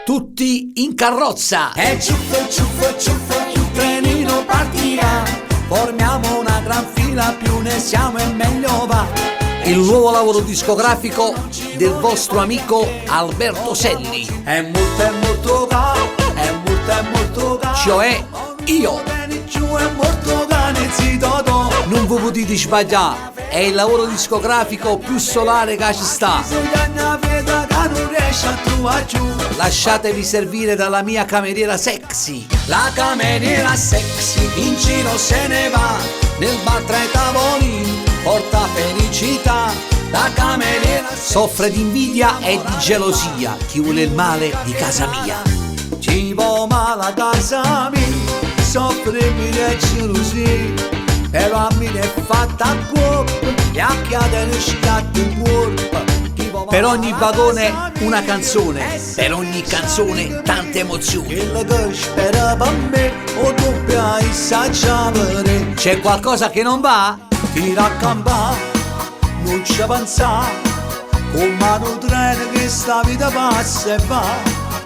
Tutti in carrozza. E ciuffo, il trenino partirà. Formiamo una gran fila, più ne siamo e meglio va. Il nuovo lavoro discografico del vostro amico Alberto Selli. È molto caro, è molto caro. Cioè io. Giù è molto cane, zitto. Non vi potete sbagliare, è il lavoro discografico più solare che ci sta. Lasciatevi servire dalla mia cameriera sexy. La cameriera sexy in giro se ne va, nel bar tra i tavolini porta felicità. La cameriera Soffre di invidia e di gelosia chi vuole il male di casa mia. ci va male a casa mia, soffre di gelosia, però a me ne è fatta a cuore, e a chiedere schiatto in cuore. Per ogni vagone una canzone, per ogni canzone tante emozioni. Quello che spera per me, o doppia assaggiare. C'è qualcosa che non va? Tira a campare, non ci pensare, come un treno che sta vita passa e va.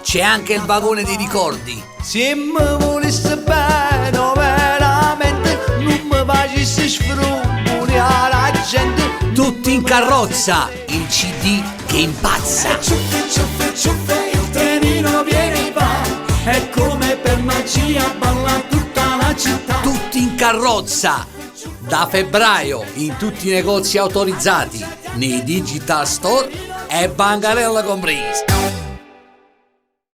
C'è anche il vagone dei ricordi. Se mi volesse bene, veramente, non mi facessi sfruttare la gente. Tutti in carrozza, il CD che impazza. Ciuffe, il trenino viene e va, è come per magia balla tutta la città. Tutti in carrozza. Da febbraio in tutti i negozi autorizzati, nei digital store e bancarella compresa.